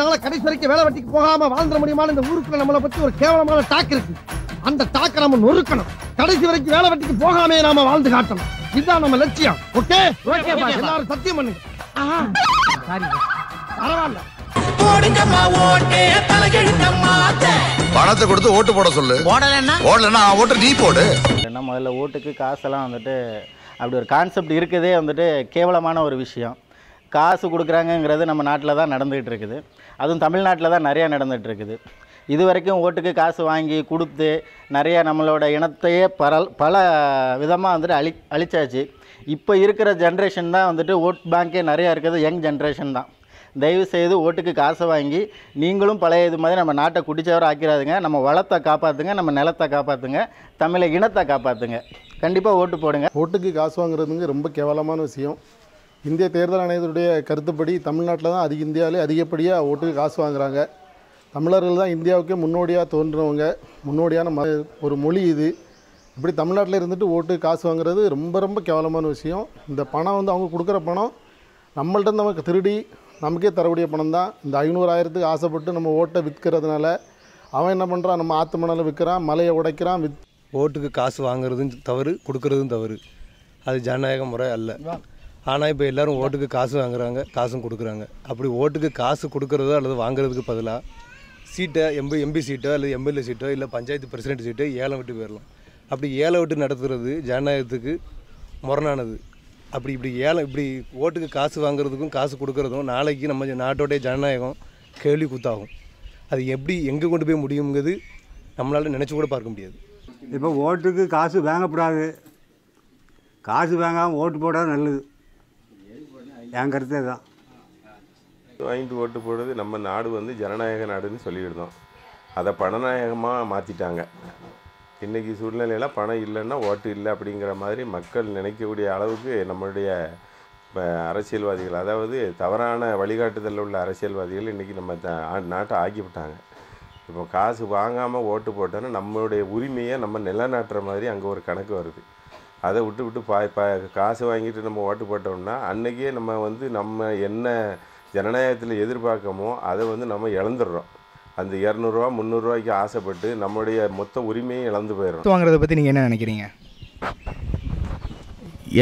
என்னால கடைசி வரைக்கும் வேலை வெட்டிக்கு போகாம வாழ்ந்துட முடியுமான்னு இந்த ஊருக்குள்ள நம்மளை பத்தி ஒரு கேவலமான டாக் இருக்கு. அந்த டாக்கை நம்ம நொறுக்கணும். கடைசி வரைக்கும் வேலை வெட்டிக்கு போகாமே நாம வாழ்ந்து காட்டணும். இதுதான் நம்ம லட்சியம். ஓகே எல்லாரும் சத்தியம் பண்ணுங்க. பரவாயில்ல. பணத்தை கொடுத்து ஓட்டு போட சொல்லு. ஓடலன்னா ஓட்டு நீ போடு. முதல்ல ஓட்டுக்கு காசெல்லாம் வந்துட்டு அப்படி ஒரு கான்செப்ட் இருக்குதே வந்துட்டு கேவலமான ஒரு விஷயம். காசு கொடுக்குறாங்கங்கிறது நம்ம நாட்டில் தான் நடந்துகிட்டு இருக்குது. அதுவும் தமிழ்நாட்டில் தான் நிறையா நடந்துகிட்டு இருக்குது. இது வரைக்கும் ஓட்டுக்கு காசு வாங்கி கொடுத்து நிறைய நம்மளோட இனத்தையே பல விதமாக வந்துட்டு அழிச்சாச்சு. இப்போ இருக்கிற ஜென்ரேஷன் தான் வந்துட்டு ஓட் பேங்க்கே நிறையா இருக்குது. யங் ஜென்ரேஷன் தான். தயவு செய்து ஓட்டுக்கு காசை வாங்கி நீங்களும் பழைய இது மாதிரி நம்ம நாட்டை குடிச்சவரை ஆக்கிறாதுங்க. நம்ம வளத்தை காப்பாற்றுங்க, நம்ம நிலத்தை காப்பாற்றுங்க, தமிழை இனத்தை காப்பாற்றுங்க. கண்டிப்பாக ஓட்டு போடுங்க. ஓட்டுக்கு காசு வாங்குறதுங்க ரொம்ப கேவலமான விஷயம். இந்திய தேர்தல் ஆணையத்துடைய கருத்துப்படி தமிழ்நாட்டில் தான் இந்தியாவிலே அதிகப்படியாக ஓட்டுக்கு காசு வாங்குறாங்க. தமிழர்கள் தான் இந்தியாவுக்கே முன்னோடியாக தோன்றுறவங்க. முன்னோடியான ஒரு மொழி இது. இப்படி தமிழ்நாட்டில் இருந்துட்டு ஓட்டுக்கு காசு வாங்குறது ரொம்ப ரொம்ப கேவலமான விஷயம். இந்த பணம் வந்து அவங்க கொடுக்குற பணம் நம்மள்ட்ட நமக்கு திருடி நமக்கே தரக்கூடிய பணம் தான். இந்த 500,000க்கு ஆசைப்பட்டு நம்ம ஓட்டை விற்கிறதுனால அவன் என்ன பண்ணுறான், நம்ம ஆற்று மணலை விற்கிறான், மலையை உடைக்கிறான். ஓட்டுக்கு காசு வாங்குறதும் தவறு, கொடுக்குறதும் தவறு. அது ஜனநாயக முறை அல்ல. ஆனால் இப்போ எல்லோரும் ஓட்டுக்கு காசு வாங்குறாங்க, காசும் கொடுக்குறாங்க. அப்படி ஓட்டுக்கு காசு கொடுக்குறதோ அல்லது வாங்குறதுக்கு பதிலாக சீட்டை எம்பி சீட்டோ அல்லது எம்எல்ஏ சீட்டோ இல்லை பஞ்சாயத்து பிரசிடென்ட் சீட்டோ ஏலம் விட்டு போயிடலாம். அப்படி ஏலம் விட்டு நடத்துகிறது ஜனநாயகத்துக்கு முரணானது. இப்படி ஓட்டுக்கு காசு வாங்குறதுக்கும் காசு கொடுக்குறதும் நாளைக்கு நம்ம நாட்டோடைய ஜனநாயகம் கேள்வி கூத்தாகும். அது எப்படி எங்கே கொண்டு போய் முடியுங்கிறது நம்மளால் நினச்சி கூட பார்க்க முடியாது. இப்போ ஓட்டுக்கு காசு வாங்கக்கூடாது. காசு வாங்காமல் ஓட்டு போடாது நல்லது. என் கருத்தே தான். வாங்கிட்டு ஓட்டு போடுறது நம்ம நாடு வந்து ஜனநாயக நாடுன்னு சொல்லியிருந்தோம். அதை பணநாயகமாக மாற்றிட்டாங்க. இன்றைக்கி சூழ்நிலையில் பணம் இல்லைன்னா ஓட்டு இல்லை அப்படிங்கிற மாதிரி மக்கள் நினைக்கக்கூடிய அளவுக்கு நம்மளுடைய அரசியல்வாதிகள், அதாவது தவறான வழிகாட்டுதலில் உள்ள அரசியல்வாதிகள் இன்றைக்கி நம்ம நாட்டை ஆக்கிவிட்டாங்க. இப்போ காசு வாங்காமல் ஓட்டு போட்டோன்னா நம்மளுடைய உரிமையை நம்ம நிலநாட்டுற மாதிரி அங்கே ஒரு கணக்கு வருது. அதை விட்டு காசு வாங்கிட்டு நம்ம ஓட்டு போட்டோம்னா அன்றைக்கே நம்ம வந்து நம்ம என்ன ஜனநாயகத்தில் எதிர்பார்க்கமோ அதை வந்து நம்ம இழந்துடுறோம். அந்த 200 ரூபா 300 ரூபாய்க்கு ஆசைப்பட்டு நம்மளுடைய மொத்த உரிமையை இழந்து போயிடும். வாங்குறத பற்றி நீங்கள் என்ன நினைக்கிறீங்க?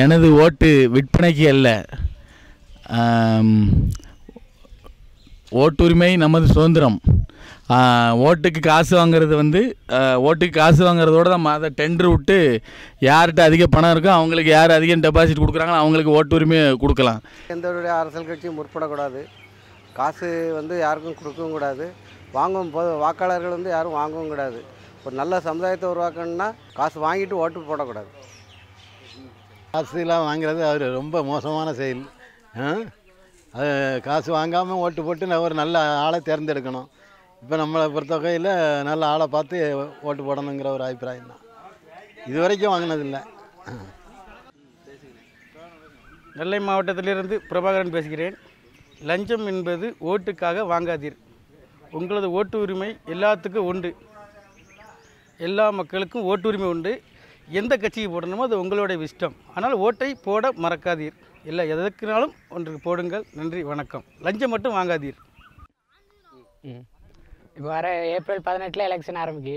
எனது ஓட்டு விற்பனைக்கு அல்ல. ஓட்டுரிமை நமது சுதந்திரம். ஓட்டுக்கு காசு வாங்குறது வந்து ஓட்டுக்கு காசு வாங்குறதோடு தான் அதை டெண்டர் விட்டு யார்கிட்ட அதிக பணம் இருக்கோ அவங்களுக்கு யார் அதிகம் டெபாசிட் கொடுக்குறாங்களோ அவங்களுக்கு ஓட்டுரிமை கொடுக்கலாம். எந்த ஒரு அரசியல் கட்சியும் முற்படக்கூடாது. காசு வந்து யாருக்கும் கொடுக்கவும் கூடாது. வாங்கும் போது வாக்காளர்கள் வந்து யாரும் வாங்கவும் கூடாது. ஒரு நல்ல சமுதாயத்தை உருவாக்கணும்னா காசு வாங்கிட்டு ஓட்டு போடக்கூடாது. காசுலாம் வாங்குறது அவர் ரொம்ப மோசமான செயல். அது காசு வாங்காமல் ஓட்டு போட்டு ஒரு நல்ல ஆளை தேர்ந்தெடுக்கணும். இப்போ நம்மளை பொறுத்த வகையில் நல்ல ஆளை பார்த்து ஓட்டு போடணுங்கிற ஒரு அபிப்பிராயம் தான். இது வரைக்கும் வாங்கினதில்லை. நெல்லை மாவட்டத்திலிருந்து பிரபாகரன் பேசுகிறேன். லஞ்சம் என்பது ஓட்டுக்காக வாங்காதீர். உங்களது ஓட்டு உரிமை எல்லாத்துக்கும் உண்டு. எல்லா மக்களுக்கும் ஓட்டு உரிமை உண்டு. எந்த கட்சிக்கு போடணுமோ அது உங்களுடைய இஷ்டம். ஆனால் ஓட்டை போட மறக்காதீர். இல்லை எதற்குனாலும் ஒன்றுக்கு போடுங்கள். நன்றி, வணக்கம். லஞ்சம் மட்டும் வாங்காதீர். இப்போ வர ஏப்ரல் 18 எலெக்ஷன் ஆரம்பிக்கு.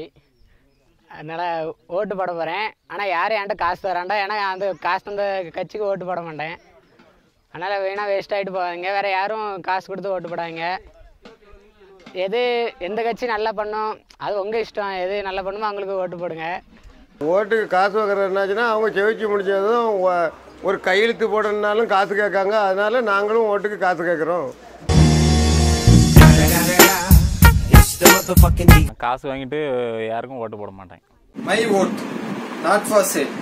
அதனால் ஓட்டு போட போகிறேன். ஆனால் யாரும் என்கிட்ட காசு தராண்டா. ஏன்னா அந்த காசு தந்த கட்சிக்கு ஓட்டு போட மாட்டேன். அதனால் வேணால் வேஸ்ட் ஆகிட்டு போவாங்க. வேறு யாரும் காசு கொடுத்து ஓட்டு போடாதீங்க. எந்த கட்சி நல்லா பண்ணும் அது உங்கள் இஷ்டம். எது நல்லா பண்ணுமோ அவங்களுக்கு ஓட்டு போடுங்க. ஓட்டுக்கு காசு வாங்குறது என்னாச்சுன்னா அவங்க ஜெயிச்சு முடிச்சதும் ஒரு கையெழுத்து போடணுன்னாலும் காசு கேட்காங்க. அதனால நாங்களும் ஓட்டுக்கு காசு கேட்குறோம். காசு வாங்கிட்டு யாருக்கும் ஓட்டு போட மாட்டேன். My vote not for sale.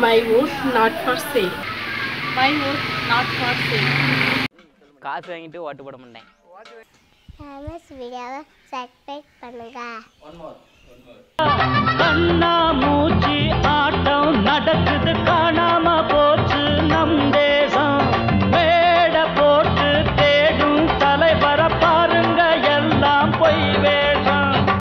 My vote not for sale. My vote not for sale. காசு வாங்கிட்டு ஓட்டு போட மாட்டேன். வீடியோவை சப்ஸ்கிரைப் பண்ணுங்க.